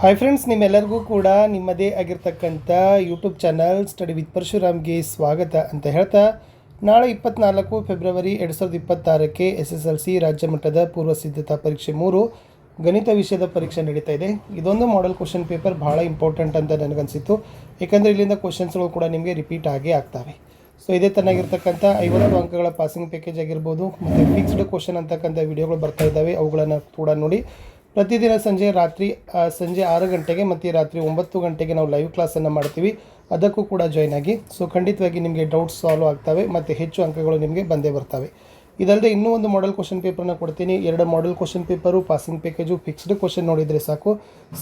Hi friends, ನಿಮ್ಮೆಲ್ಲರಿಗೂ ಕೂಡ ನಿಮ್ಮದೇ ಆಗಿರ್ತಕ್ಕಂಥ ಯೂಟ್ಯೂಬ್ ಚಾನಲ್ ಸ್ಟಡಿ ವಿತ್ ಪರಶುರಾಮ್ಗೆ ಸ್ವಾಗತ ಅಂತ ಹೇಳ್ತಾ, ನಾಳೆ 24 ಫೆಬ್ರವರಿ 2026ಕ್ಕೆ SSLC ರಾಜ್ಯ ಮಟ್ಟದ ಪೂರ್ವ ಸಿದ್ಧತಾ ಪರೀಕ್ಷೆ 3 ಗಣಿತ ವಿಷಯದ ಪರೀಕ್ಷೆ ನಡೀತಾ ಇದೆ. ಇದೊಂದು ಮಾಡೆಲ್ ಕ್ವಶನ್ ಪೇಪರ್ ಭಾಳ ಇಂಪಾರ್ಟೆಂಟ್ ಅಂತ ನನಗನ್ಸಿತ್ತು. ಯಾಕಂದರೆ ಇಲ್ಲಿಂದ ಕ್ವಶನ್ಸ್ಗಳು ಕೂಡ ನಿಮಗೆ ರಿಪೀಟ್ ಆಗೇ ಆಗ್ತವೆ. ಸೊ ಇದೇ ತನ್ನಾಗಿರ್ತಕ್ಕಂಥ 50 ಅಂಕಗಳ ಪಾಸಿಂಗ್ ಪ್ಯಾಕೇಜ್ ಆಗಿರ್ಬೋದು ಮತ್ತು ಫಿಕ್ಸ್ಡ್ ಕ್ವಶನ್ ಅಂತಕ್ಕಂಥ ವಿಡಿಯೋಗಳು ಬರ್ತಾ ಇದ್ದಾವೆ. ಅವುಗಳನ್ನು ಕೂಡ ನೋಡಿ. ಪ್ರತಿದಿನ ಸಂಜೆ 6 ಗಂಟೆಗೆ ಮತ್ತು ರಾತ್ರಿ 9 ಗಂಟೆಗೆ ನಾವು ಲೈವ್ ಕ್ಲಾಸನ್ನು ಮಾಡ್ತೀವಿ. ಅದಕ್ಕೂ ಕೂಡ ಜಾಯ್ನ್ ಆಗಿ. ಸೊ ಖಂಡಿತವಾಗಿ ನಿಮಗೆ ಡೌಟ್ಸ್ ಸಾಲ್ವ್ ಆಗ್ತವೆ ಮತ್ತು ಹೆಚ್ಚು ಅಂಕಗಳು ನಿಮಗೆ ಬಂದೇ ಬರ್ತವೆ. ಇದಲ್ಲದೆ ಇನ್ನೂ ಒಂದು ಮಾಡೆಲ್ ಕ್ವಶನ್ ಪೇಪರ್ನ ಕೊಡ್ತೀನಿ. 2 model question paper, passing package, fixed question ನೋಡಿದರೆ ಸಾಕು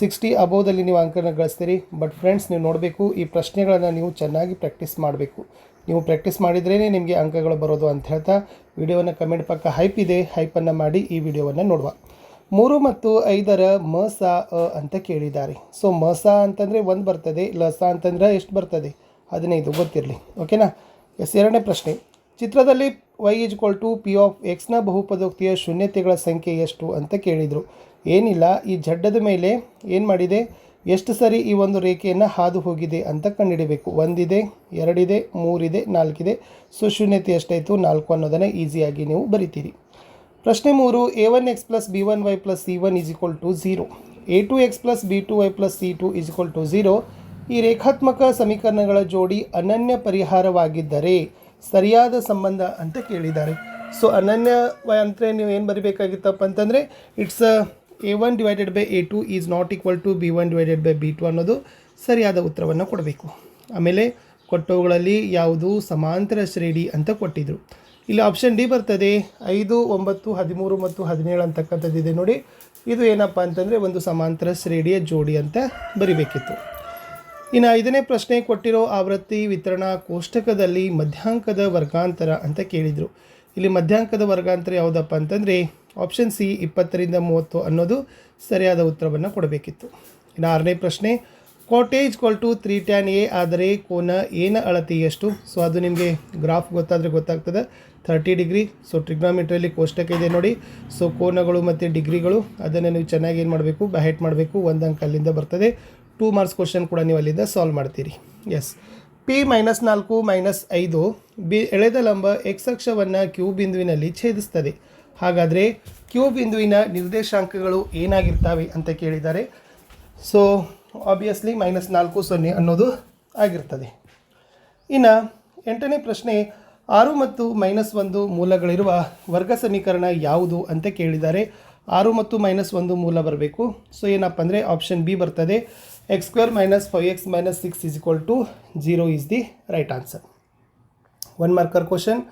60 ಅಬೋದಲ್ಲಿ ನೀವು ಅಂಕನ ಗಳಿಸ್ತೀರಿ. ಬಟ್ ಫ್ರೆಂಡ್ಸ್, ನೀವು ನೋಡಬೇಕು, ಈ ಪ್ರಶ್ನೆಗಳನ್ನು ನೀವು ಚೆನ್ನಾಗಿ ಪ್ರಾಕ್ಟೀಸ್ ಮಾಡಬೇಕು. ನೀವು ಪ್ರಾಕ್ಟೀಸ್ ಮಾಡಿದ್ರೇ ನಿಮಗೆ ಅಂಕಗಳು ಬರೋದು ಅಂತ ಹೇಳ್ತಾ, ವಿಡಿಯೋವನ್ನು ಕಮೆಂಟ್ ಪಕ್ಕ ಹೈಪ್ ಇದೆ, ಹೈಪನ್ನು ಮಾಡಿ ಈ ವಿಡಿಯೋವನ್ನು ನೋಡುವ. 3 ಮತ್ತು 5ರ ಮ ಸ ಅ ಅಂತ ಕೇಳಿದ್ದಾರೆ. ಸೊ ಮ ಸ ಅಂತಂದರೆ 1 ಬರ್ತದೆ, ಲ ಸ ಅಂತಂದರೆ ಎಷ್ಟು ಬರ್ತದೆ 15 ಗೊತ್ತಿರಲಿ. ಓಕೆನಾ? ಎರಡನೇ ಪ್ರಶ್ನೆ, ಚಿತ್ರದಲ್ಲಿ y = p ಆಫ್ ಎಕ್ಸ್ನ ಬಹುಪದೋಕ್ತಿಯ ಶೂನ್ಯತೆಗಳ ಸಂಖ್ಯೆ ಎಷ್ಟು ಅಂತ ಕೇಳಿದರು. ಏನಿಲ್ಲ, ಈ ಜಡ್ಡದ ಮೇಲೆ ಏನು ಮಾಡಿದೆ, ಎಷ್ಟು ಸರಿ ಈ ಒಂದು ರೇಖೆಯನ್ನು ಹಾದು ಹೋಗಿದೆ ಅಂತ ಕಂಡುಹಿಡಬೇಕು. 1 ಇದೆ, 2 ಇದೆ, 3 ಇದೆ, 4 ಇದೆ. ಸೊ ಶೂನ್ಯತೆ ಎಷ್ಟಾಯಿತು? 4 ಅನ್ನೋದನ್ನು ಈಸಿಯಾಗಿ ನೀವು ಬರಿತೀರಿ. ಪ್ರಶ್ನೆ 3, a1x + b1y + c1 = 0, a2x + b2y + c2 = 0 ಈ ರೇಖಾತ್ಮಕ ಸಮೀಕರಣಗಳ ಜೋಡಿ ಅನನ್ಯ ಪರಿಹಾರವಾಗಿದ್ದರೆ ಸರಿಯಾದ ಸಂಬಂಧ ಅಂತ ಕೇಳಿದ್ದಾರೆ. ಸೊ ಅನನ್ಯ ಅಂದರೆ ನೀವು ಏನು ಬರಿಬೇಕಾಗಿತ್ತಪ್ಪ ಅಂತಂದರೆ, it's a1 / a2 is not equal to b1 / b2 ಅನ್ನೋದು ಸರಿಯಾದ ಉತ್ತರವನ್ನು ಕೊಡಬೇಕು. ಆಮೇಲೆ ಕೊಟ್ಟವುಗಳಲ್ಲಿ ಯಾವುದು ಸಮಾಂತರ ಶ್ರೇಣಿ ಅಂತ ಕೊಟ್ಟಿದ್ದರು. ಇಲ್ಲಿ ಆಪ್ಷನ್ ಡಿ ಬರ್ತದೆ. 5, 9, 13 ಮತ್ತು 17 ಅಂತಕ್ಕಂಥದ್ದಿದೆ ನೋಡಿ. ಇದು ಏನಪ್ಪ ಅಂತಂದರೆ ಒಂದು ಸಮಾಂತರ ಶ್ರೇಣಿಯ ಜೋಡಿ ಅಂತ ಬರಿಬೇಕಿತ್ತು. ಇನ್ನು 5ನೇ ಪ್ರಶ್ನೆ, ಕೊಟ್ಟಿರೋ ಆವೃತ್ತಿ ವಿತರಣಾ ಕೋಷ್ಟಕದಲ್ಲಿ ಮಧ್ಯಾಂಕದ ವರ್ಗಾಂತರ ಅಂತ ಕೇಳಿದರು. ಇಲ್ಲಿ ಮಧ್ಯಾಂಕದ ವರ್ಗಾಂತರ ಯಾವುದಪ್ಪ ಅಂತಂದರೆ ಆಪ್ಷನ್ ಸಿ 20ರಿಂದ 30 ಅನ್ನೋದು ಸರಿಯಾದ ಉತ್ತರವನ್ನು ಕೊಡಬೇಕಿತ್ತು. ಇನ್ನು 6ನೇ ಪ್ರಶ್ನೆ, cot A = 3 tan A ಆದರೆ ಕೋನ ಏನ ಅಳತೆ ಎಷ್ಟು? ಸೊ ಅದು ನಿಮಗೆ ಗ್ರಾಫ್ ಗೊತ್ತಾದರೆ ಗೊತ್ತಾಗ್ತದೆ. 30 ಡಿಗ್ರಿ. ಸೊ ಟ್ರಿಗ್ನಾಮೆಟ್ರಿಯಲ್ಲಿ ಕೋಷ್ಟಕ ಇದೆ ನೋಡಿ. ಸೊ ಕೋನಗಳು ಮತ್ತು ಡಿಗ್ರಿಗಳು ಅದನ್ನು ನೀವು ಚೆನ್ನಾಗಿ ಏನು ಮಾಡಬೇಕು, ಬ್ಯಾಹೆಟ್ ಮಾಡಬೇಕು. 1 ಅಂಕ ಅಲ್ಲಿಂದ ಬರ್ತದೆ. 2 ಮಾರ್ಕ್ಸ್ ಕ್ವಶನ್ ಕೂಡ ನೀವು ಅಲ್ಲಿಂದ ಸಾಲ್ವ್ ಮಾಡ್ತೀರಿ. ಎಸ್. P - 4 - 5 ಎಳೆದ ಲಂಬ ಎಕ್ಸ್ ಅಕ್ಷವನ್ನು ಕ್ಯೂ ಬಿಂದುವಿನಲ್ಲಿ ಛೇದಿಸ್ತದೆ. ಹಾಗಾದರೆ ಕ್ಯೂ ಬಿಂದುವಿನ ನಿರ್ದೇಶಾಂಕಗಳು ಏನಾಗಿರ್ತವೆ ಅಂತ ಕೇಳಿದ್ದಾರೆ. ಸೊ ಆಬ್ವಿಯಸ್ಲಿ -4 0 ಅನ್ನೋದು ಆಗಿರ್ತದೆ. ಇನ್ನು 8ನೇ ಪ್ರಶ್ನೆ, 6 ಮತ್ತು -1 ಮೂಲಗಳಿರುವ ವರ್ಗ ಸಮೀಕರಣ ಯಾವುದು ಅಂತ ಕೇಳಿದ್ದಾರೆ. 6 ಮತ್ತು -1 ಮೂಲ ಬರಬೇಕು. ಸೊ ಏನಪ್ಪ ಅಂದರೆ ಆಪ್ಷನ್ ಬಿ ಬರ್ತದೆ. x² - 5x - 6 = 0 is the right answer. 1 marker question,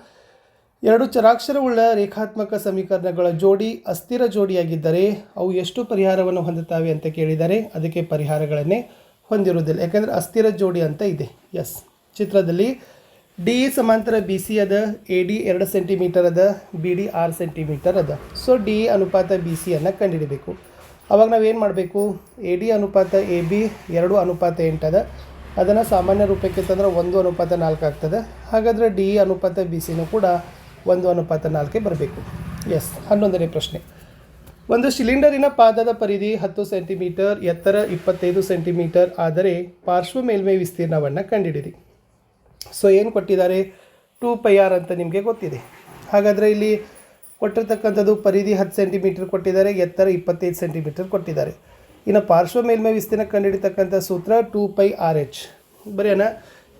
2 ಚರಾಕ್ಷರವುಳ್ಳ ರೇಖಾತ್ಮಕ ಸಮೀಕರಣಗಳ ಜೋಡಿ ಅಸ್ಥಿರ ಜೋಡಿಯಾಗಿದ್ದರೆ ಅವು ಎಷ್ಟು ಪರಿಹಾರವನ್ನು ಹೊಂದುತ್ತವೆ ಅಂತ ಕೇಳಿದ್ದಾರೆ. ಅದಕ್ಕೆ ಪರಿಹಾರಗಳನ್ನೇ ಹೊಂದಿರುವುದಿಲ್ಲ, ಯಾಕೆಂದರೆ ಅಸ್ಥಿರ ಜೋಡಿ ಅಂತ ಇದೆ. ಎಸ್. ಚಿತ್ರದಲ್ಲಿ ಡಿ ಸಮಾಂತರ ಬಿ ಸಿ ಅದ, ಎ ಡಿ 2 ಸೆಂಟಿಮೀಟರ್ ಅದ, ಬಿ ಡಿ 6 ಸೆಂಟಿಮೀಟರ್ ಅದ. ಸೊ ಡಿ ಅನುಪಾತ ಬಿ ಸಿಯನ್ನು ಕಂಡುಹಿಡಬೇಕು. ಅವಾಗ ನಾವೇನು ಮಾಡಬೇಕು, ಎ ಡಿ ಅನುಪಾತ ಎ ಬಿ 2:8 ಅದ. ಅದನ್ನು ಸಾಮಾನ್ಯ ರೂಪಕ್ಕೆ ತಂದರೆ 1:4 ಆಗ್ತದೆ. ಹಾಗಾದರೆ ಡಿ ಅನುಪಾತ ಬಿ ಸಿನೂ ಕೂಡ 1:4 ಬರಬೇಕು. ಎಸ್. 11ನೇ ಪ್ರಶ್ನೆ, ಒಂದು ಸಿಲಿಂಡರಿನ ಪಾದದ ಪರಿಧಿ 10 ಸೆಂಟಿಮೀಟರ್, ಎತ್ತರ 25 ಸೆಂಟಿಮೀಟರ್ ಆದರೆ ಪಾರ್ಶ್ವ ಮೇಲ್ಮೈ ವಿಸ್ತೀರ್ಣವನ್ನು ಕಂಡುಹಿಡಿಯಿರಿ. ಸೊ ಏನು ಕೊಟ್ಟಿದ್ದಾರೆ, 2πr ಅಂತ ನಿಮಗೆ ಗೊತ್ತಿದೆ. ಹಾಗಾದರೆ ಇಲ್ಲಿ ಕೊಟ್ಟಿರ್ತಕ್ಕಂಥದ್ದು ಪರಿಧಿ 10 ಸೆಂಟಿಮೀಟರ್ ಕೊಟ್ಟಿದ್ದಾರೆ, ಎತ್ತರ 25 ಸೆಂಟಿಮೀಟರ್ ಕೊಟ್ಟಿದ್ದಾರೆ. ಇನ್ನು ಪಾರ್ಶ್ವ ಮೇಲ್ಮೈ ವಿಸ್ತೀರ್ಣ ಕಂಡುಹಿಡಿತಕ್ಕಂಥ ಸೂತ್ರ 2πrh ಬರೆಯೋಣ.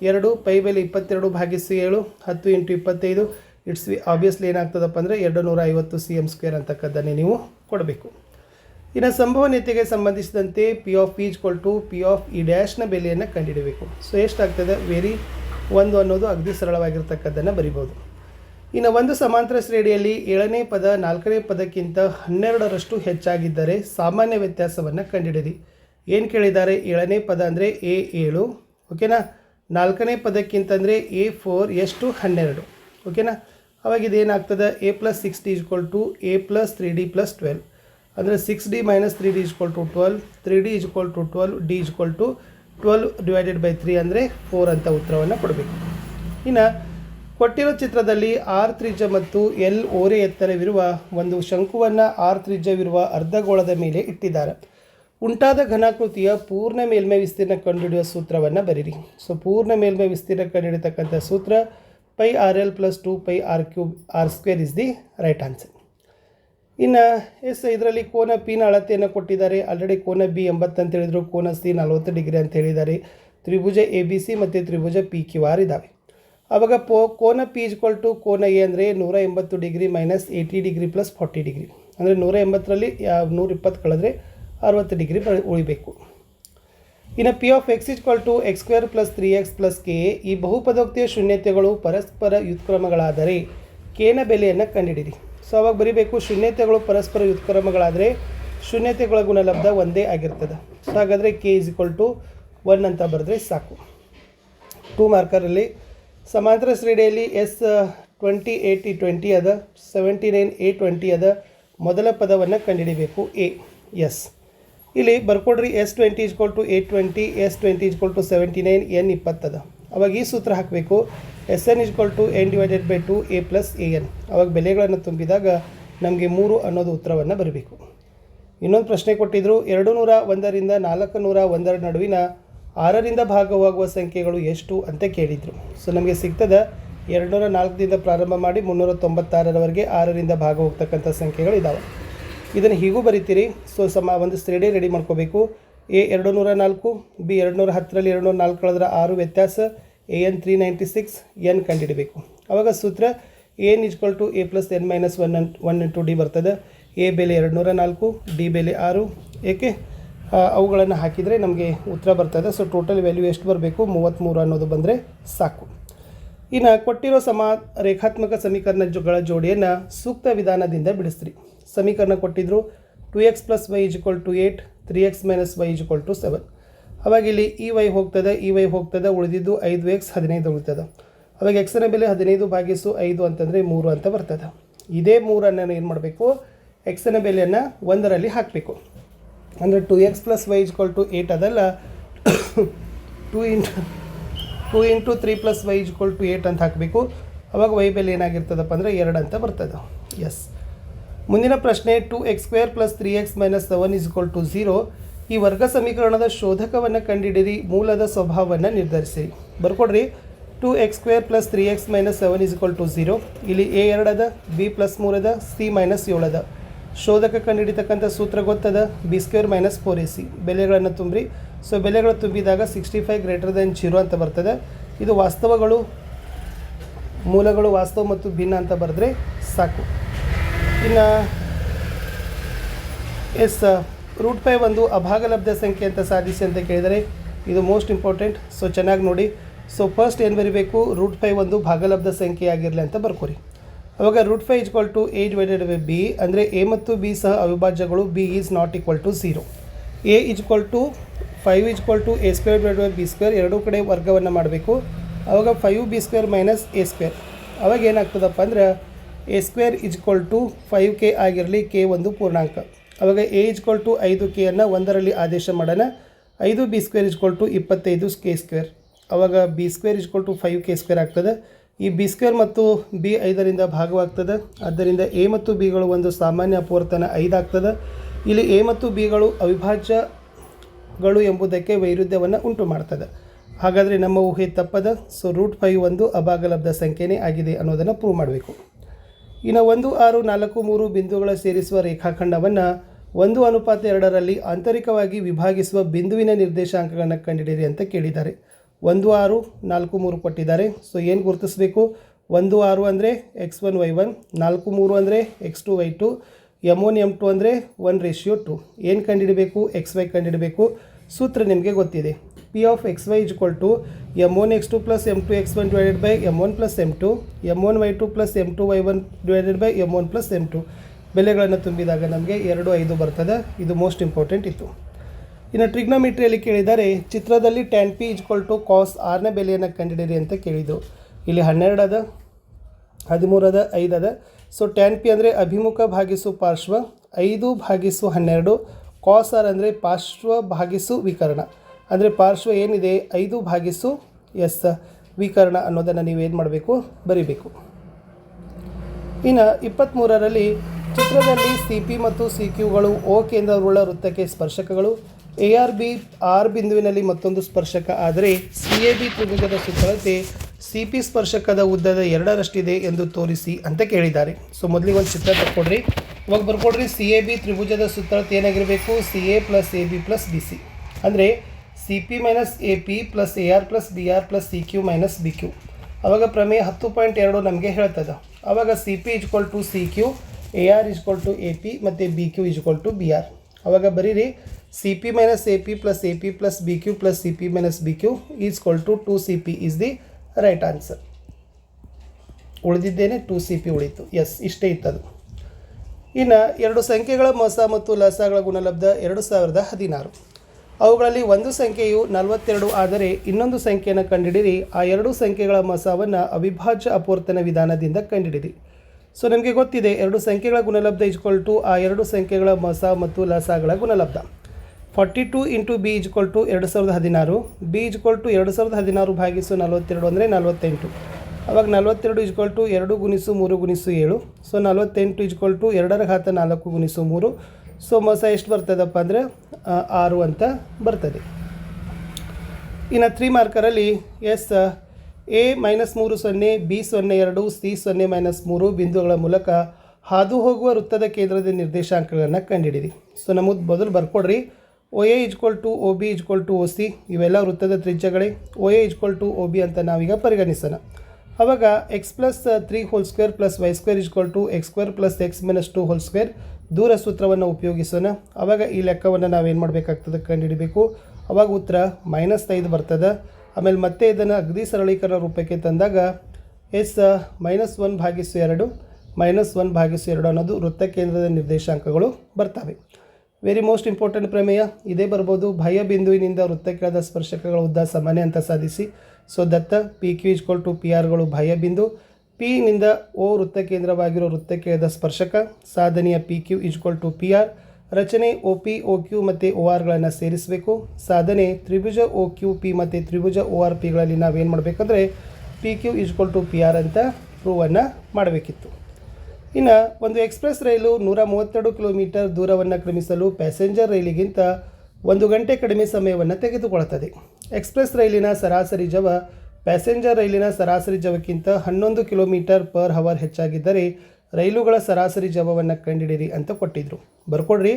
2 π ಬೆಲೆ 22/7 10 × 25 ಇಟ್ಸ್ ಆಬ್ವಿಯಸ್ಲಿ ಏನಾಗ್ತದಪ್ಪ ಅಂದರೆ 250 cm² ಅಂತಕ್ಕದ್ದನ್ನೇ ನೀವು ಕೊಡಬೇಕು. ಇನ್ನು ಸಂಭವನೀಯತೆಗೆ ಸಂಬಂಧಿಸಿದಂತೆ P of P = P of E' ಬೆಲೆಯನ್ನು ಕಂಡುಹಿಡಬೇಕು. ಸೊ ಎಷ್ಟಾಗ್ತದೆ, ವೆರಿ 1 ಅನ್ನೋದು ಅಗದಿ ಸರಳವಾಗಿರ್ತಕ್ಕದ್ದನ್ನು ಬರಿಬೋದು. ಇನ್ನು ಒಂದು ಸಮಾಂತರ ಶ್ರೇಣಿಯಲ್ಲಿ 7ನೇ ಪದ 4ನೇ ಪದಕ್ಕಿಂತ 12ರಷ್ಟು ಹೆಚ್ಚಾಗಿದ್ದರೆ ಸಾಮಾನ್ಯ ವ್ಯತ್ಯಾಸವನ್ನು ಕಂಡುಹಿಡಿಯಿರಿ. ಏನು ಕೇಳಿದ್ದಾರೆ, 7ನೇ ಪದ ಅಂದರೆ A7, ಓಕೆನಾ. 4ನೇ ಪದಕ್ಕಿಂತಂದರೆ A4 ಎಷ್ಟು 12, ಓಕೆನಾ. ಅವಾಗ ಇದೇನಾಗ್ತದೆ, A + 6D = A + 3D + 12 ಅಂದರೆ 6D - 3D = 12, 3D = 12, D = 12/3 ಅಂದರೆ 4 ಅಂತ ಉತ್ತರವನ್ನು ಕೊಡಬೇಕು. ಇನ್ನು ಕೊಟ್ಟಿರೋ ಚಿತ್ರದಲ್ಲಿ R ತ್ರಿಜ್ಯ ಮತ್ತು L ಓರೆ ಎತ್ತರವಿರುವ ಒಂದು ಶಂಕುವನ್ನು R ತ್ರಿಜ್ಯವಿರುವ ಅರ್ಧಗೋಳದ ಮೇಲೆ ಇಟ್ಟಿದ್ದಾರೆ. ಉಂಟಾದ ಘನಾಕೃತಿಯ ಪೂರ್ಣ ಮೇಲ್ಮೈ ವಿಸ್ತೀರ್ಣ ಕಂಡುಹಿಡಿಯುವ ಸೂತ್ರವನ್ನು ಬರೀರಿ. ಸೊ ಪೂರ್ಣ ಮೇಲ್ಮೈ ವಿಸ್ತೀರ್ಣ ಕಂಡುಹಿಡಿತಕ್ಕಂಥ ಸೂತ್ರ pi R L plus 2 pi R cube R square is the right answer. ಇನ್ನು ಇದರಲ್ಲಿ ಕೋನ ಪಿನ ಅಳತೆಯನ್ನು ಕೊಟ್ಟಿದ್ದಾರೆ. ಆಲ್ರೆಡಿ ಕೋನ ಬಿ 80 ಅಂತ ಹೇಳಿದರು, ಕೋನ ಸಿ 40 ಡಿಗ್ರಿ ಅಂತ ಹೇಳಿದ್ದಾರೆ. ತ್ರಿಭುಜ ಎ ಬಿ ಸಿ ಮತ್ತು ತ್ರಿಭುಜ ಪಿ ಕ್ಯೂ ಆರ್ ಇದ್ದಾವೆ. ಆವಾಗ ಕೋನ ಪಿ = ಕೋನ ಎ ಅಂದರೆ 180 degree minus 80 degree plus 40 degree, ಅಂದರೆ 180ರಲ್ಲಿ 120 ಕಳೆದ್ರೆ 60 ಡಿಗ್ರಿ ಉಳಿಬೇಕು. ಇನ್ನು P of X = x² + 3x + k. ಈ ಬಹುಪದೋಕ್ತಿಯ ಶೂನ್ಯತೆಗಳು ಪರಸ್ಪರ ವ್ಯುತ್ಕ್ರಮಗಳಾದರೆ ಕೇನ ಬೆಲೆಯನ್ನು ಕಂಡುಹಿಡಿಯಿರಿ. ಸೊ ಅವಾಗ ಬರೀಬೇಕು ಶೂನ್ಯತೆಗಳು ಪರಸ್ಪರ ವ್ಯುತ್ಕ್ರಮಗಳಾದರೆ ಶೂನ್ಯತೆಗಳ ಗುಣಲಬ್ಧ ಒಂದೇ ಆಗಿರ್ತದೆ. ಸೊ ಹಾಗಾದರೆ ಕೆ = 1 ಅಂತ ಬರೆದ್ರೆ ಸಾಕು. 2 ಮಾರ್ಕರಲ್ಲಿ ಸಮಾಂತರ ಶ್ರೇಣಿಯಲ್ಲಿ S28 ಅದ, 79 ಅದ. ಮೊದಲ ಪದವನ್ನು ಕಂಡುಹಿಡಿಬೇಕು ಎ ಎಸ್. ಇಲ್ಲಿ ಬರ್ಕೊಡ್ರಿ S20 = 820, S20 = 79, N 20 ಅದ. ಅವಾಗ ಈ ಸೂತ್ರ ಹಾಕಬೇಕು SN = n/2 a + an. ಅವಾಗ ಬೆಲೆಗಳನ್ನು ತುಂಬಿದಾಗ ನಮಗೆ 3 ಅನ್ನೋದು ಉತ್ತರವನ್ನು ಬರಬೇಕು. ಇನ್ನೊಂದು ಪ್ರಶ್ನೆ ಕೊಟ್ಟಿದ್ದರು, 201ರಿಂದ 401 ನಡುವಿನ 6ರಿಂದ ಭಾಗವಾಗುವ ಸಂಖ್ಯೆಗಳು ಎಷ್ಟು ಅಂತ ಕೇಳಿದರು. ಸೊ ನಮಗೆ ಸಿಗ್ತದೆ 204ದಿಂದ ಪ್ರಾರಂಭ ಮಾಡಿ 396ರವರೆಗೆ 6ರಿಂದ ಭಾಗ ಹೋಗ್ತಕ್ಕಂಥ ಸಂಖ್ಯೆಗಳು ಇದ್ದಾವೆ. ಇದನ್ನು ಹೀಗೂ ಬರಿತೀರಿ. ಸೊ ಒಂದು ಶ್ರೇಣಿ ರೆಡಿ ಮಾಡ್ಕೋಬೇಕು. ಎ 204, ಬಿ 210ರಲ್ಲಿ 204 ಕಳೆದ್ರೆ 6 ವ್ಯತ್ಯಾಸ, AN 396, N ಕಂಡುಹಿಡಬೇಕು. ಆವಾಗ ಸೂತ್ರ AN = a + n - 1 × d ಬರ್ತದೆ. ಎ ಬೆಲೆ 204, ಡಿ ಬೆಲೆ 6. ಏಕೆ ಅವುಗಳನ್ನು ಹಾಕಿದರೆ ನಮಗೆ ಉತ್ತರ ಬರ್ತದೆ. ಸೊ ಟೋಟಲ್ ವ್ಯಾಲ್ಯೂ ಎಷ್ಟು ಬರಬೇಕು? 33 ಅನ್ನೋದು ಬಂದರೆ ಸಾಕು. ಇನ್ನು ಕೊಟ್ಟಿರೋ ರೇಖಾತ್ಮಕ ಸಮೀಕರಣಗಳ ಜೋಡಿಯನ್ನು ಸೂಕ್ತ ವಿಧಾನದಿಂದ ಬಿಡಿಸ್ರಿ. ಸಮೀಕರಣ ಕೊಟ್ಟಿದ್ದರು 2x + y = 8, 3x - y = 7. ಅವಾಗ ಇಲ್ಲಿ ಈ ವೈ ಹೋಗ್ತದೆ, ಈ ವೈ ಹೋಗ್ತದೆ, ಉಳಿದಿದ್ದು 5x 15 ಉಳಿತದೆ. ಅವಾಗ ಎಕ್ಸ್ನ ಬೆಲೆ 15/5 ಅಂತಂದರೆ 3 ಅಂತ ಬರ್ತದೆ. ಇದೇ 3ಅನ್ನು ಏನು ಮಾಡಬೇಕು? ಎಕ್ಸ್ನ ಬೆಲೆಯನ್ನು 1ರಲ್ಲಿ ಹಾಕಬೇಕು. ಅಂದರೆ 2x + y = 8 ಅದಲ್ಲ, 2 × 3 + y = 8 ಅಂತ ಹಾಕಬೇಕು. ಅವಾಗ y ಬೆಲೆ ಏನಾಗಿರ್ತದಪ್ಪ ಅಂದರೆ 2 ಅಂತ ಬರ್ತದೆ. ಎಸ್. ಮುಂದಿನ ಪ್ರಶ್ನೆ 2x² + 3x - 7 = 0. ಈ ವರ್ಗ ಸಮೀಕರಣದ ಶೋಧಕವನ್ನು ಕಂಡುಹಿಡಿಯಿರಿ, ಮೂಲದ ಸ್ವಭಾವವನ್ನು ನಿರ್ಧರಿಸಿ. ಬರ್ಕೊಡ್ರಿ 2x² + 3x - 7 = 0. ಇಲ್ಲಿ a 2 ಅದ, b + 3 ಅದ, c - 7 ಅದ. ಶೋಧಕ ಕಂಡುಹಿಡಿತಕ್ಕಂಥ ಸೂತ್ರ ಗೊತ್ತದ, b² - 4ac. ಬೆಲೆಗಳನ್ನು ತುಂಬ್ರಿ. ಸೊ ಬೆಲೆಗಳು ತುಂಬಿದಾಗ 65 > 0 ಅಂತ ಬರ್ತದೆ. ಇದು ವಾಸ್ತವಗಳು, ಮೂಲಗಳು ವಾಸ್ತವ ಮತ್ತು ಭಿನ್ನ ಅಂತ ಬರೆದ್ರೆ ಸಾಕು. ಇನ್ನು √π ಒಂದು ಅಭಾಗಲಬ್ಧ ಸಂಖ್ಯೆ ಅಂತ ಸಾಧಿಸಿ ಅಂತ ಕೇಳಿದರೆ ಇದು ಮೋಸ್ಟ್ ಇಂಪಾರ್ಟೆಂಟ್. ಸೊ ಚೆನ್ನಾಗಿ ನೋಡಿ. ಸೊ ಫಸ್ಟ್ ಏನು ಬರೀಬೇಕು? √π ಒಂದು ಭಾಗಲಬ್ಧ ಸಂಖ್ಯೆ ಆಗಿರಲಿ ಅಂತ ಬರ್ಕೋರಿ. ಅವಾಗ √π = a/b. ಅಂದರೆ a ಮತ್ತು b ಸಹ ಅವಿಭಾಜ್ಯಗಳು. b = = 0. a = 5 = a² ಎರಡೂ ಕಡೆ ವರ್ಗವನ್ನು ಮಾಡಬೇಕು. ಅವಾಗ 5b² - a². ಅವಾಗ ಏನಾಗ್ತದಪ್ಪ ಅಂದ್ರೆ a² = 5k ಆಗಿರಲಿ, k ಒಂದು ಪೂರ್ಣಾಂಕ. ಅವಾಗ a = 5k ಅನ್ನು 1ರಲ್ಲಿ ಆದೇಶ ಮಾಡೋಣ. 5b² = 25k². ಅವಾಗ b² = 5k² ಆಗ್ತದೆ. ಈ b² ಮತ್ತು b 5ರಿಂದ ಭಾಗವಾಗ್ತದೆ. ಆದ್ದರಿಂದ a ಮತ್ತು bಗಳು ಒಂದು ಸಾಮಾನ್ಯ ಅಪವರ್ತನ 5 ಆಗ್ತದೆ. ಇಲ್ಲಿ a ಮತ್ತು bಗಳು ಅವಿಭಾಜ್ಯಗಳು ಎಂಬುದಕ್ಕೆ ವೈರುಧ್ಯವನ್ನು ಉಂಟು ಮಾಡ್ತದೆ. ಹಾಗಾದರೆ ನಮ್ಮ ಊಹೆ ತಪ್ಪದ. ಸೊ √π ಒಂದು ಅಭಾಗಲಬ್ಧ ಸಂಖ್ಯೆನೇ ಆಗಿದೆ ಅನ್ನೋದನ್ನು ಪ್ರೂವ್ ಮಾಡಬೇಕು. ಇನ್ನು 1, 6, 4, 3 ಬಿಂದುಗಳ ಸೇರಿಸುವ ರೇಖಾಖಂಡವನ್ನು 1:2ರಲ್ಲಿ ಆಂತರಿಕವಾಗಿ ವಿಭಾಗಿಸುವ ಬಿಂದುವಿನ ನಿರ್ದೇಶಾಂಕಗಳನ್ನು ಕಂಡುಹಿಡಿಯಿರಿ ಅಂತ ಕೇಳಿದ್ದಾರೆ. 1, 6, 4, 3 ಕೊಟ್ಟಿದ್ದಾರೆ. ಸೊ ಏನು ಗುರುತಿಸಬೇಕು? 1, 6 ಅಂದರೆ x1 y1, 4, 3 ಅಂದರೆ x2 y2, m1 m2 ಅಂದರೆ 1:2. ಏನು ಕಂಡುಹಿಡಬೇಕು? xy ಕಂಡುಹಿಡಬೇಕು. ಸೂತ್ರ ನಿಮಗೆ ಗೊತ್ತಿದೆ. p of xy = m1x2 + m2x1 / m1 + m2, m1y2 + m2y1 / m1 + m2. ಬೆಲೆಗಳನ್ನು ತುಂಬಿದಾಗ ನಮಗೆ 2, 5 ಬರ್ತದೆ. ಇದು ಮೋಸ್ಟ್ ಇಂಪಾರ್ಟೆಂಟ್ ಇತ್ತು. ಇನ್ನು ಟ್ರಿಗ್ನೋಮೆಟ್ರಿಯಲ್ಲಿ ಕೇಳಿದರೆ ಚಿತ್ರದಲ್ಲಿ tan p = cos r ನ ಬೆಲೆಯನ್ನು ಕಂಡುಹಿಡಿಯಿರಿ ಅಂತ ಕೇಳಿದ್ದು. ಇಲ್ಲಿ 12 ಅದ, 13 ಅದ, 5 ಅದ. ಸೊ tan p ಅಂದರೆ ಅಭಿಮುಖ ಭಾಗಿಸು ಪಾರ್ಶ್ವ, 5/12. cos r ಅಂದರೆ ಪಾರ್ಶ್ವ ಭಾಗಿಸು ವಿಕರ್ಣ. ಅಂದರೆ ಪಾರ್ಶ್ವ ಏನಿದೆ 5/s ವಿಕರ್ಣ ಅನ್ನೋದನ್ನು ನೀವೇನು ಮಾಡಬೇಕು? ಬರಿಬೇಕು. ಇನ್ನು 23ರಲ್ಲಿ ಚಿತ್ರದಲ್ಲಿ ಸಿ ಪಿ ಮತ್ತು ಸಿ ಕ್ಯೂಗಳು ಓ ಕೇಂದ್ರವುಳ್ಳ ವೃತ್ತಕ್ಕೆ ಸ್ಪರ್ಶಕಗಳು. ಎ ಆರ್ ಬಿ ಆರ್ ಬಿಂದುವಿನಲ್ಲಿ ಮತ್ತೊಂದು ಸ್ಪರ್ಶಕ. ಆದರೆ ಸಿ ಎ ಬಿ ತ್ರಿಭುಜದ ಸುತ್ತಳತೆ ಸಿ ಪಿ ಸ್ಪರ್ಶಕದ ಉದ್ದದ 2ರಷ್ಟಿದೆ ಎಂದು ತೋರಿಸಿ ಅಂತ ಕೇಳಿದ್ದಾರೆ. ಸೊ ಮೊದಲಿಗೆ ಒಂದು ಚಿತ್ರ ತಕ್ಕೊಡ್ರಿ. ಇವಾಗ ಬರ್ಕೊಡ್ರಿ. ಸಿ ಎ ಬಿ ತ್ರಿಭುಜದ ಸುತ್ತಳತೆ ಏನಾಗಿರಬೇಕು? C A plus A B plus B C. ಅಂದರೆ C P minus A P plus A R plus B R plus C Q minus B Q. ಅವಾಗ ಪ್ರಮೇಯ 10.2 ನಮಗೆ ಹೇಳ್ತದೆ. ಅವಾಗ C P equal to C Q, A R equal to A P ಮತ್ತು B Q equal to B R. ಅವಾಗ ಬರೀರಿ C P minus A P plus B Q plus C P minus B Q equal to 2CP is the right answer. ಉಳಿದಿದ್ದೇನೆ 2CP ಉಳಿತು. S, ಇಷ್ಟೇ ಇತ್ತದು. ಇನ್ನು ಎರಡು ಸಂಖ್ಯೆಗಳ ಮೊಸ ಮತ್ತು ಲಸಗಳ ಗುಣಲಬ್ಧ 2016. ಅವುಗಳಲ್ಲಿ ಒಂದು ಸಂಖ್ಯೆಯು 42 ಆದರೆ ಇನ್ನೊಂದು ಸಂಖ್ಯೆಯನ್ನು ಕಂಡುಹಿಡಿಯಿರಿ. ಆ ಎರಡೂ ಸಂಖ್ಯೆಗಳ ಮೊಸವನ್ನು ಅವಿಭಾಜ್ಯ ಅಪವರ್ತನ ವಿಧಾನದಿಂದ ಕಂಡುಹಿಡಿಯಿರಿ. ಸೊ ನಮಗೆ ಗೊತ್ತಿದೆ ಎರಡು ಸಂಖ್ಯೆಗಳ ಗುಣಲಬ್ಧ ಈಜ್ಕೊಲ್ ಟು ಆ ಎರಡು ಸಂಖ್ಯೆಗಳ ಮೊಸ ಮತ್ತು ಲಸಗಳ ಗುಣಲಬ್ಧ. 42 into B equal to 2016. B equal to 2016 ಭಾಗಿಸು 42 ಅಂದರೆ 48. ಅವಾಗ 42 ಈಜ್ಕೊಲ್ ಟು 2 ಗುಣಿಸು 3 ಗುಣಿಸು 7. ಸೊ 48 ಈಜ್ಕೊಲ್ ಟು 2⁴ ಗುಣಿಸು 3. ಸೊ ಮೊಸ ಎಷ್ಟು ಬರ್ತದಪ್ಪ ಅಂದರೆ 6 ಅಂತ ಬರ್ತದೆ. ಇನ್ನು 3 ಮಾರ್ಕರಲ್ಲಿ ಎಸ್ ಎ -3 0, ಬಿ 0 2, ಸಿ 0 -3 ಬಿಂದುಗಳ ಮೂಲಕ ಹಾದು ಹೋಗುವ ವೃತ್ತದ ಕೇಂದ್ರದ ನಿರ್ದೇಶಾಂಕಗಳನ್ನು ಕಂಡುಹಿಡಿಯಿರಿ. ಸೊ ನಮಗೆ ಮೊದಲು ಬರ್ಕೊಡ್ರಿ. O A equal to O B equal to O C. ಇವೆಲ್ಲ ವೃತ್ತದ ತ್ರಿಜ್ಯಗಳೇ. O A equal to O B ಅಂತ ನಾವೀಗ ಪರಿಗಣಿಸೋಣ. ಆವಾಗ X plus 3 whole square plus Y square equal to X square plus X minus 2 whole square ದೂರ ಸೂತ್ರವನ್ನು ಉಪಯೋಗಿಸೋಣ. ಆವಾಗ ಈ ಲೆಕ್ಕವನ್ನು ನಾವೇನು ಮಾಡಬೇಕಾಗ್ತದೆ? ಕಂಡುಹಿಡಬೇಕು. ಆವಾಗ ಉತ್ತರ -5 ಬರ್ತದೆ. ಆಮೇಲೆ ಮತ್ತೆ ಇದನ್ನು ಅಗದಿ ಸರಳೀಕರಣ ರೂಪಕ್ಕೆ ತಂದಾಗ ಎಸ್ -1 ಭಾಗಿಸು 2 -1 ಭಾಗಿಸು 2 ಅನ್ನೋದು ವೃತ್ತ ಕೇಂದ್ರದ ನಿರ್ದೇಶಾಂಕಗಳು ಬರ್ತವೆ. ವೆರಿ ಮೋಸ್ಟ್ ಇಂಪಾರ್ಟೆಂಟ್ ಪ್ರಮೇಯ ಇದೇ ಬರ್ಬೋದು. ಬಾಹ್ಯ ಬಿಂದುವಿನಿಂದ ವೃತ್ತಕ್ಕಾದ ಸ್ಪರ್ಶಕಗಳ ಉದ್ದ ಸಮಾನ ಅಂತ ಸಾಧಿಸಿ. ಸೊ ದತ್ತ P Q equal to P ಆರ್ಗಳು ಬಾಹ್ಯ ಬಿಂದು. ಪಿ ನಿಂದ ಓ ವೃತ್ತ ಕೇಂದ್ರವಾಗಿರೋ ವೃತ್ತಕ್ಕಾದ ಸ್ಪರ್ಶಕ. ಸಾಧನೆಯ P Q equal to P R. ರಚನೆ ಒ ಪಿ ಒ ಕ್ಯೂ ಮತ್ತು ಒ ಆರ್ಗಳನ್ನು ಸೇರಿಸಬೇಕು. ಸಾಧನೆ ತ್ರಿಭುಜ ಒ ಕ್ಯೂ ಪಿ ಮತ್ತು ತ್ರಿಭುಜ ಒ ಆರ್ ಪಿಗಳಲ್ಲಿ ನಾವೇನು ಮಾಡಬೇಕಂದ್ರೆ P Q equal to P R ಅಂತ ಪ್ರೂವನ್ನು ಮಾಡಬೇಕಿತ್ತು. ಇನ್ನು ಒಂದು ಎಕ್ಸ್ಪ್ರೆಸ್ ರೈಲು 132 ಕಿಲೋಮೀಟರ್ ದೂರವನ್ನು ಕ್ರಮಿಸಲು ಪ್ಯಾಸೆಂಜರ್ ರೈಲಿಗಿಂತ 1 ಗಂಟೆ ಕಡಿಮೆ ಸಮಯವನ್ನು ತೆಗೆದುಕೊಳ್ಳುತ್ತದೆ. ಎಕ್ಸ್ಪ್ರೆಸ್ ರೈಲಿನ ಸರಾಸರಿ ಜವ ಪ್ಯಾಸೆಂಜರ್ ರೈಲಿನ ಸರಾಸರಿ ಜವಕ್ಕಿಂತ 11 ಕಿಲೋಮೀಟರ್ ಪರ್ ಹವರ್ ಹೆಚ್ಚಾಗಿದ್ದರೆ ರೈಲುಗಳ ಸರಾಸರಿ ಜವವನ್ನು ಕಂಡುಹಿಡಿಯಿರಿ ಅಂತ ಕೊಟ್ಟಿದ್ದರು. ಬರ್ಕೊಡ್ರಿ.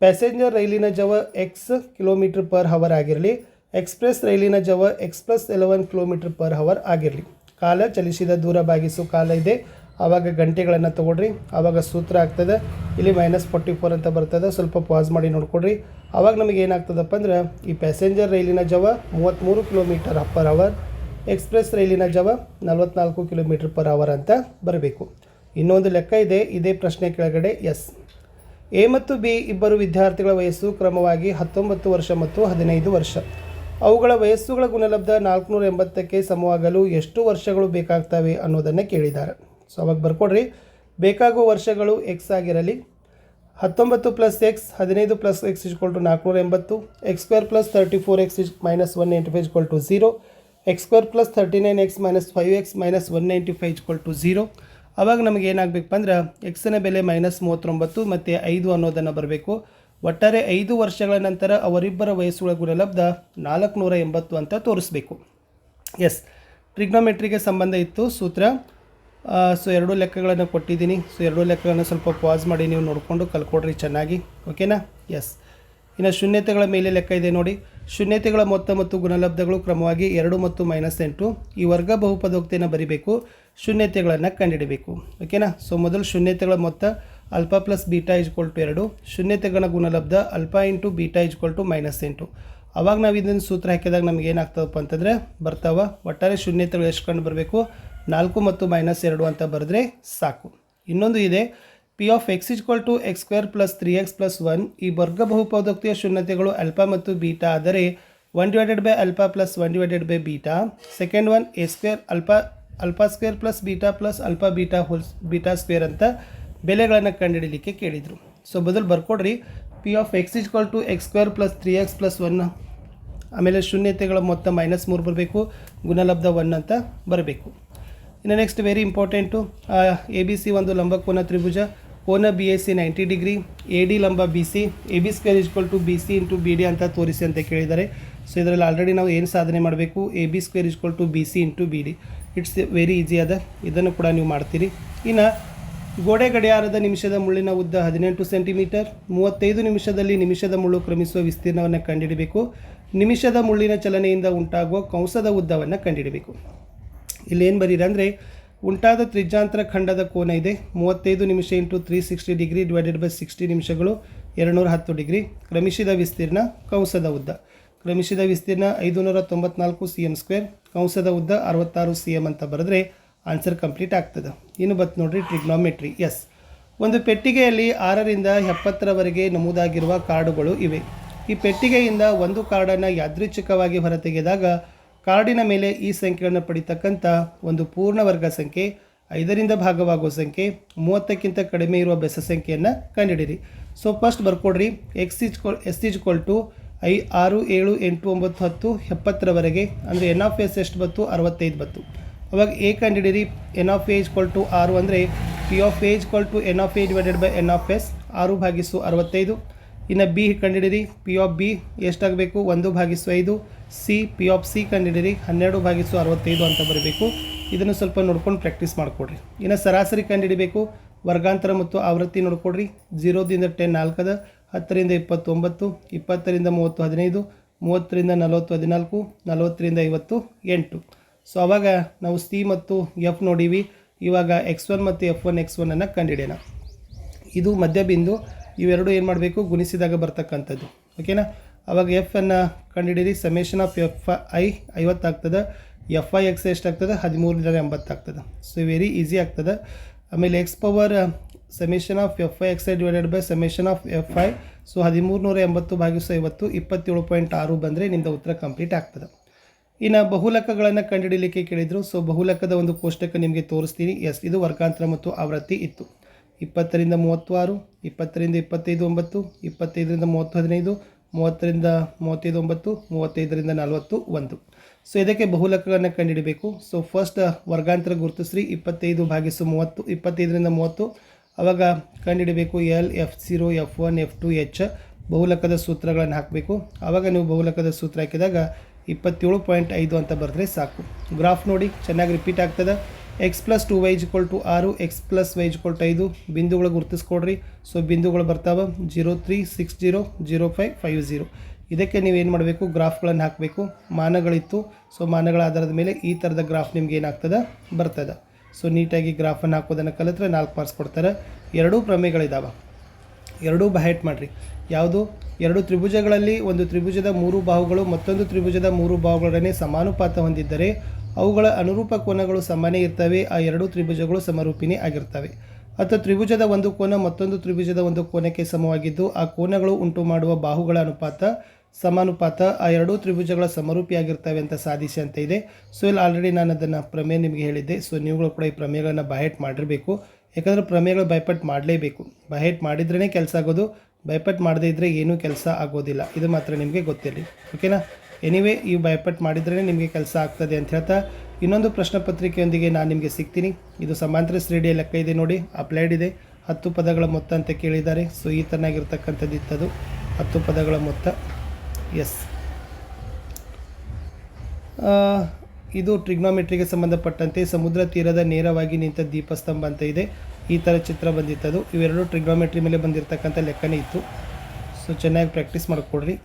ಪ್ಯಾಸೆಂಜರ್ ರೈಲಿನ ಜವ ಎಕ್ಸ್ ಕಿಲೋಮೀಟರ್ ಪರ್ ಹವರ್ ಆಗಿರಲಿ. ಎಕ್ಸ್ಪ್ರೆಸ್ ರೈಲಿನ ಜವ x+11 ಕಿಲೋಮೀಟರ್ ಪರ್ ಹವರ್ ಆಗಿರಲಿ. ಕಾಲ ಚಲಿಸಿದ ದೂರ ಭಾಗಿಸು ಕಾಲ ಇದೆ. ಆವಾಗ ಗಂಟೆಗಳನ್ನು ತೊಗೊಳ್ರಿ. ಆವಾಗ ಸೂತ್ರ ಆಗ್ತದೆ. ಇಲ್ಲಿ -44 ಅಂತ ಬರ್ತದೆ. ಸ್ವಲ್ಪ ಪಾಸ್ ಮಾಡಿ ನೋಡ್ಕೊಡ್ರಿ. ಆವಾಗ ನಮಗೆ ಏನಾಗ್ತದಪ್ಪ ಅಂದ್ರೆ ಈ ಪ್ಯಾಸೆಂಜರ್ ರೈಲಿನ ಜವ 33 ಕಿಲೋಮೀಟರ್ ಪರ್ ಹವರ್, ಎಕ್ಸ್ಪ್ರೆಸ್ ರೈಲಿನ ಜವ 44 ಕಿಲೋಮೀಟರ್ ಪರ್ ಹವರ್ ಅಂತ ಬರಬೇಕು. ಇನ್ನೊಂದು ಲೆಕ್ಕ ಇದೆ ಇದೇ ಪ್ರಶ್ನೆ ಕೆಳಗಡೆ. ಎಸ್, ಎ ಮತ್ತು ಬಿ ಇಬ್ಬರು ವಿದ್ಯಾರ್ಥಿಗಳ ವಯಸ್ಸು ಕ್ರಮವಾಗಿ 19 ವರ್ಷ ಮತ್ತು 15 ವರ್ಷ. ಅವುಗಳ ವಯಸ್ಸುಗಳ ಗುಣಲಬ್ಧ 480ಕ್ಕೆ ಸಮವಾಗಲು ಎಷ್ಟು ವರ್ಷಗಳು ಬೇಕಾಗ್ತವೆ ಅನ್ನೋದನ್ನು ಕೇಳಿದ್ದಾರೆ. ಸೊ ಅವಾಗ ಬರ್ಕೊಡ್ರಿ. ಬೇಕಾಗುವ ವರ್ಷಗಳು ಎಕ್ಸ್ ಆಗಿರಲಿ. 19 + x 15 + x = 480. x² + 34x - 195 = 0. x² + 39x - 5x - 195 = 0. ಆವಾಗ ನಮಗೆ ಏನಾಗಬೇಕಪ್ಪ ಅಂದ್ರೆ ಎಕ್ಸ್ನ ಬೆಲೆ -39 ಮತ್ತು 5 ಅನ್ನೋದನ್ನು ಬರಬೇಕು. ಒಟ್ಟಾರೆ 5 ವರ್ಷಗಳ ನಂತರ ಅವರಿಬ್ಬರ ವಯಸ್ಸುಗಳ ಗುಣಲಬ್ಧ 480 ಅಂತ ತೋರಿಸ್ಬೇಕು. ಎಸ್, ಟ್ರಿಗ್ನೋಮೆಟ್ರಿಗೆ ಸಂಬಂಧ ಇತ್ತು ಸೂತ್ರ. ಸೊ 2 ಲೆಕ್ಕಗಳನ್ನು ಕೊಟ್ಟಿದ್ದೀನಿ. ಸೊ 2 ಲೆಕ್ಕಗಳನ್ನು ಸ್ವಲ್ಪ ಪಾಸ್ ಮಾಡಿ ನೀವು ನೋಡಿಕೊಂಡು ಕಲ್ಕೊಡ್ರಿ ಚೆನ್ನಾಗಿ. ಓಕೆನಾ? ಎಸ್. ಇನ್ನು ಶೂನ್ಯತೆಗಳ ಮೇಲೆ ಲೆಕ್ಕ ಇದೆ ನೋಡಿ. ಶೂನ್ಯತೆಗಳ ಮೊತ್ತ ಮತ್ತು ಗುಣಲಬ್ಧಗಳು ಕ್ರಮವಾಗಿ 2 ಮತ್ತು -8. ಈ ವರ್ಗ ಬಹುಪದೋಕ್ತಿಯನ್ನು ಬರಿಬೇಕು. ಶೂನ್ಯತೆಗಳನ್ನು ಕಂಡುಹಿಡಬೇಕು. ಓಕೆನಾ? ಸೊ ಮೊದಲು ಶೂನ್ಯತೆಗಳ ಮೊತ್ತ ಅಲ್ಫಾ ಪ್ಲಸ್ ಬೀಟಾ = 2. ಶೂನ್ಯತೆಗಳ ಗುಣಲಬ್ಧ ಅಲ್ಫಾ ಇಂಟು ಬೀಟಾ = -8. ಅವಾಗ ನಾವು ಇದನ್ನು ಸೂತ್ರ ಹಾಕಿದಾಗ ನಮಗೆ ಏನಾಗ್ತದಪ್ಪ ಅಂತಂದರೆ ಬರ್ತಾವ. ಒಟ್ಟಾರೆ ಶೂನ್ಯತೆಗಳು ಎಷ್ಟು ಕಂಡು ಬರಬೇಕು? 4 ಮತ್ತು -2 ಅಂತ ಬರೆದ್ರೆ ಸಾಕು. ಇನ್ನೊಂದು ಇದೆ P of X = x² + 3x + 1. ಈ ವರ್ಗ ಬಹುಪದೋಕ್ತಿಯ ಶೂನ್ಯತೆಗಳು ಆಲ್ಫಾ ಮತ್ತು ಬೀಟಾ ಆದರೆ 1/α + 1/β. Second one a² α² + beta + alpha beta square ಅಂತ ಬೆಲೆಗಳನ್ನು ಕಂಡುಹಿಡಲಿಕ್ಕೆ ಕೇಳಿದರು. ಸೊ ಬದಲು ಬರ್ಕೊಡ್ರಿ. P of X = x² + 3x + 1. ಆಮೇಲೆ ಶೂನ್ಯತೆಗಳ ಮೊತ್ತ -3 ಬರಬೇಕು. ಗುಣಲಬ್ಧ 1 ಅಂತ ಬರಬೇಕು. ಇನ್ನು next very important, A B C ಒಂದು ಲಂಬಕೋನ ತ್ರಿಭುಜ. ಕೋನ B A C 90 degree, A D ಲಂಬ B C, A B square equal to B C into B D ಅಂತ ತೋರಿಸಿ ಅಂತ ಕೇಳಿದ್ದಾರೆ. ಸೊ ಇದರಲ್ಲಿ ಆಲ್ರೆಡಿ ನಾವು ಏನು ಸಾಧನೆ ಮಾಡಬೇಕು, A B square equal to B C into B D. It's very easy ಅದ, ಇದನ್ನು ಕೂಡ ನೀವು ಮಾಡ್ತೀರಿ. ಇನ್ನು ಗೋಡೆ ಗಡಿಯಾರದ ನಿಮಿಷದ ಮುಳ್ಳಿನ ಉದ್ದ 18 ಸೆಂಟಿಮೀಟರ್, 35 ನಿಮಿಷದಲ್ಲಿ ನಿಮಿಷದ ಮುಳ್ಳು ಕ್ರಮಿಸುವ ವಿಸ್ತೀರ್ಣವನ್ನು ಕಂಡುಹಿಡಬೇಕು. ನಿಮಿಷದ ಮುಳ್ಳಿನ ಚಲನೆಯಿಂದ ಉಂಟಾಗುವ ಕಂಸದ ಉದ್ದವನ್ನು ಕಂಡುಹಿಡಬೇಕು. ಇಲ್ಲೇನು ಬರೀರಿ ಅಂದರೆ ಉಂಟಾದ ತ್ರಿಜ್ಯಾಂತರ ಖಂಡದ ಕೋನ ಇದೆ 35 ನಿಮಿಷ ಇಂಟು 360 ಡಿಗ್ರಿ ಡಿವೈಡೆಡ್ ಬೈ 60 ನಿಮಿಷಗಳು 210 ಡಿಗ್ರಿ. ಕ್ರಮಿಸಿದ ವಿಸ್ತೀರ್ಣ ಕಂಸದ ಉದ್ದ, ಕ್ರಮಿಸಿದ ವಿಸ್ತೀರ್ಣ 594 cm ಸ್ಕ್ವೇರ್, ಕಂಸದ ಉದ್ದ 66 cm ಅಂತ ಬರೆದ್ರೆ ಆನ್ಸರ್ ಕಂಪ್ಲೀಟ್ ಆಗ್ತದೆ. ಇನ್ನು ಬತ್ ನೋಡ್ರಿ ಟ್ರಿಗ್ನೋಮೆಟ್ರಿ. ಎಸ್, ಒಂದು ಪೆಟ್ಟಿಗೆಯಲ್ಲಿ 6ರಿಂದ 70ರವರೆಗೆ ನಮೂದಾಗಿರುವ ಕಾರ್ಡುಗಳು ಇವೆ. ಈ ಪೆಟ್ಟಿಗೆಯಿಂದ ಒಂದು ಕಾರ್ಡನ್ನು ಯಾದೃಚ್ಛಿಕವಾಗಿ ಹೊರತೆಗೆದಾಗ ಕಾರ್ಡಿನ ಮೇಲೆ ಈ ಸಂಖ್ಯೆಯನ್ನು ಪಡಿತಕ್ಕಂಥ ಒಂದು ಪೂರ್ಣವರ್ಗ ಸಂಖ್ಯೆ, 5ರಿಂದ ಭಾಗವಾಗುವ ಸಂಖ್ಯೆ, 30ಕ್ಕಿಂತ ಕಡಿಮೆ ಇರುವ ಬೆಸ ಸಂಖ್ಯೆಯನ್ನು ಕಂಡುಹಿಡಿರಿ. ಸೊ ಫಸ್ಟ್ ಬರ್ಕೊಡ್ರಿ. ಎಸ್ ಈಕ್ವಲ್ ಟು 6, 7, 8, 9, 10, 70ರವರೆಗೆ ಅಂದರೆ ಎನ್ ಆಫ್ ಎಸ್ ಎಷ್ಟು ಬತ್ತು, 65 ಬತ್ತು. ಅವಾಗ ಎ ಕಂಡುಹಿಡಿರಿ. N of A equal to 6 ಅಂದರೆ P of A equal to N of A divided by N of S, 6/65. ಇನ್ನು ಬಿ ಕಂಡುಹಿಡಿರಿ. ಪಿ ಆಫ್ ಬಿ ಎಷ್ಟಾಗಬೇಕು, 1/5. ಸಿ, ಪಿ ಆಫ್ ಸಿ ಕಂಡುಹಿಡಿರಿ, 12/65 ಅಂತ ಬರಬೇಕು. ಇದನ್ನು ಸ್ವಲ್ಪ ನೋಡ್ಕೊಂಡು ಪ್ರಾಕ್ಟೀಸ್ ಮಾಡಿಕೊಡ್ರಿ. ಇನ್ನು ಸರಾಸರಿ ಕಂಡುಹಿಡಿಬೇಕು. ವರ್ಗಾಂತರ ಮತ್ತು ಆವೃತ್ತಿ ನೋಡ್ಕೊಡ್ರಿ. 0ದಿಂದ 10 4 ಅದ, 10ರಿಂದ 29, 20ರಿಂದ 30 15, 30ರಿಂದ 40 14, 40ರಿಂದ 50 8. ಸೊ ಆವಾಗ ನಾವು ಸಿ ಮತ್ತು ಎಫ್ ನೋಡೀವಿ. ಇವಾಗ x1 ಮತ್ತು F1 ಅನ್ನು ಕಂಡುಹಿಡಿಯೋಣ. ಇದು ಮಧ್ಯಬಿಂದು, ಇವೆರಡು ಏನು ಮಾಡಬೇಕು, ಗುಣಿಸಿದಾಗ ಬರ್ತಕ್ಕಂಥದ್ದು. ಓಕೆನಾ. ಆವಾಗ ಎಫ್ ಅನ್ನು ಕಂಡುಹಿಡಿರಿ. ಸಮೇಷನ್ ಆಫ್ ಎಫ್ ಐ 50 ಆಗ್ತದೆ, ಎಫ್ ಐ ಎಕ್ಸ್ ಎಷ್ಟಾಗ್ತದೆ, 1380 ಆಗ್ತದೆ. ಸೊ ವೆರಿ ಈಸಿ ಆಗ್ತದೆ. ಆಮೇಲೆ X power summation of F I X I divided by summation of F I. So 1380/50 27.6 ಬಂದರೆ ನಿಮ್ಮದು ಉತ್ತರ ಕಂಪ್ಲೀಟ್ ಆಗ್ತದೆ. ಇನ್ನು ಬಹುಲಕಗಳನ್ನು ಕಂಡುಹಿಡಲಿಕ್ಕೆ ಕೇಳಿದರು. ಸೊ ಬಹುಲಕದ ಒಂದು ಕೋಷ್ಟಕ ನಿಮಗೆ ತೋರಿಸ್ತೀನಿ. ಎಸ್, ಇದು ವರ್ಗಾಂತರ ಮತ್ತು ಆವೃತ್ತಿ ಇತ್ತು. 20ರಿಂದ 36, 20ರಿಂದ 25 9, 25ರಿಂದ 30 15, 30ರಿಂದ 35 9, 35ರಿಂದ 40 1. ಸೊ ಇದಕ್ಕೆ ಬಹುಲಕಗಳನ್ನು ಕಂಡುಹಿಡಬೇಕು. So first ವರ್ಗಾಂತರ ಗುರುತಿಸ್ರಿ. 25/30, 25ರಿಂದ 30. ಆವಾಗ ಕಂಡುಹಿಡಬೇಕು L, F0, F1, F2, H. ಬಹುಲಕದ ಸೂತ್ರಗಳನ್ನು ಹಾಕಬೇಕು. ಆವಾಗ ನೀವು ಬಹುಲಕದ ಸೂತ್ರ ಹಾಕಿದಾಗ 27.5 ಅಂತ ಬರೆದ್ರೆ ಸಾಕು. ಗ್ರಾಫ್ ನೋಡಿ ಚೆನ್ನಾಗಿ ರಿಪೀಟ್ ಆಗ್ತದೆ. x + 2y = 6, x + y = 5. ಬಿಂದುಗಳು ಗುರುತಿಸ್ಕೊಡ್ರಿ. ಸೊ ಬಿಂದುಗಳು ಬರ್ತಾವೆ 0 3 6 0 0 5 5 0. ಇದಕ್ಕೆ ನೀವೇನು ಮಾಡಬೇಕು, ಗ್ರಾಫ್ಗಳನ್ನು ಹಾಕಬೇಕು. ಮಾನಗಳಿತ್ತು. ಸೊ ಮಾನಗಳ ಆಧಾರದ ಮೇಲೆ ಈ ಥರದ ಗ್ರಾಫ್ ನಿಮ್ಗೆ ಏನಾಗ್ತದೆ, ಬರ್ತದೆ. ಸೊ ನೀಟಾಗಿ ಗ್ರಾಫನ್ನು ಹಾಕೋದನ್ನು ಕಲಿತ್ರೆ 4 ಮಾರ್ಕ್ಸ್ ಕೊಡ್ತಾರೆ. ಎರಡೂ ಪ್ರಮೇಯಗಳಿದ್ದಾವೆ, ಎರಡೂ ಬಹೆಟ್ ಮಾಡಿರಿ. ಯಾವುದು, ಎರಡು ತ್ರಿಭುಜಗಳಲ್ಲಿ ಒಂದು ತ್ರಿಭುಜದ 3 ಬಾಹುಗಳು ಮತ್ತೊಂದು ತ್ರಿಭುಜದ 3 ಬಾಹುಗಳನ್ನೇ ಸಮಾನುಪಾತ ಹೊಂದಿದ್ದರೆ ಅವುಗಳ ಅನುರೂಪ ಕೋನಗಳು ಸಮಾನ ಇರ್ತವೆ. ಆ ಎರಡೂ ತ್ರಿಭುಜಗಳು ಸಮರೂಪಿಣಿ ಆಗಿರ್ತವೆ. ಅಥವಾ ತ್ರಿಭುಜದ ಒಂದು ಕೋನ ಮತ್ತೊಂದು ತ್ರಿಭುಜದ ಒಂದು ಕೋನಕ್ಕೆ ಸಮವಾಗಿದ್ದು ಆ ಕೋನಗಳು ಉಂಟು ಮಾಡುವ ಬಾಹುಗಳ ಅನುಪಾತ ಸಮಾನುಪಾತ ಆ ಎರಡೂ ತ್ರಿಭುಜಗಳ ಸಮರೂಪಿಯಾಗಿರ್ತವೆ ಅಂತ ಸಾಧಿಸಿ ಅಂತ ಇದೆ. ಸೊ ಇಲ್ಲಿ ಆಲ್ರೆಡಿ ನಾನು ಅದನ್ನು ಪ್ರಮೇಯ ನಿಮಗೆ ಹೇಳಿದ್ದೆ. ಸೊ ನೀವುಗಳು ಕೂಡ ಈ ಪ್ರಮೇಯಗಳನ್ನು ಬಹೆಟ್ ಮಾಡಿರಬೇಕು. ಯಾಕಂದರೆ ಪ್ರಮೇಯಗಳು ಬೈಪಟ್ ಮಾಡಲೇಬೇಕು. ಬಹೆಟ್ ಮಾಡಿದ್ರೇ ಕೆಲಸ ಆಗೋದು, ಬೈಪಟ್ ಮಾಡದೇ ಇದ್ದರೆ ಏನೂ ಕೆಲಸ ಆಗೋದಿಲ್ಲ. ಇದು ಮಾತ್ರ ನಿಮಗೆ ಗೊತ್ತಿರಲಿ. ಓಕೆನಾ. ಎನಿವೇ ಈ ಬೈಪಟ್ ಮಾಡಿದ್ರೇ ನಿಮಗೆ ಕೆಲಸ ಆಗ್ತದೆ ಅಂತ ಹೇಳ್ತಾ ಇನ್ನೊಂದು ಪ್ರಶ್ನೆ ಪತ್ರಿಕೆಯೊಂದಿಗೆ ನಾನು ನಿಮಗೆ ಸಿಗ್ತೀನಿ. ಇದು ಸಮಾಂತರ ಶ್ರೇಣಿಯ ಲೆಕ್ಕ ಇದೆ ನೋಡಿ, ಅಪ್ಲೈಡ್ ಇದೆ. 10 ಪದಗಳ ಮೊತ್ತ ಅಂತ ಕೇಳಿದ್ದಾರೆ. ಸೊ ಈ ಥರನಾಗಿರ್ತಕ್ಕಂಥದ್ದು ಇತ್ತದು 10 ಪದಗಳ ಮೊತ್ತ. ಎಸ್, ಇದು ಟ್ರಿಗ್ನೋಮೆಟ್ರಿಗೆ ಸಂಬಂಧಪಟ್ಟಂತೆ ಸಮುದ್ರ ತೀರದ ನೇರವಾಗಿ ನಿಂತ ದೀಪಸ್ತಂಭ ಅಂತ ಇದೆ. ಈ ಥರ ಚಿತ್ರ ಬಂದಿತ್ತದು. ಇವೆರಡು ಟ್ರಿಗ್ನೋಮೆಟ್ರಿ ಮೇಲೆ ಬಂದಿರತಕ್ಕಂಥ ಲೆಕ್ಕನೇ ಇತ್ತು. ಸೊ ಚೆನ್ನಾಗಿ ಪ್ರಾಕ್ಟೀಸ್ ಮಾಡಿಕೊಡ್ರಿ.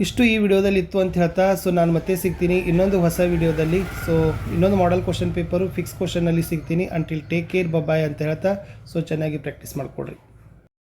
ಇಷ್ಟು ಈ ವಿಡಿಯೋದಲ್ಲಿ ಇತ್ತು ಅಂತ ಹೇಳ್ತಾ ಸೊ ನಾನು ಮತ್ತೆ ಸಿಗ್ತೀನಿ ಇನ್ನೊಂದು ಹೊಸ ವಿಡಿಯೋದಲ್ಲಿ. ಸೊ ಇನ್ನೊಂದು ಮಾಡೆಲ್ ಕ್ವಶನ್ ಪೇಪರು ಫಿಕ್ಸ್ ಕ್ವಶನಲ್ಲಿ ಸಿಗ್ತೀನಿ. ಅಂಟಿಲ್ ಟೇಕ್ ಕೇರ್, ಬಾಯ್ ಅಂತ ಹೇಳ್ತಾ ಸೊ ಚೆನ್ನಾಗಿ ಪ್ರಾಕ್ಟೀಸ್ ಮಾಡಿಕೊಡ್ರಿ.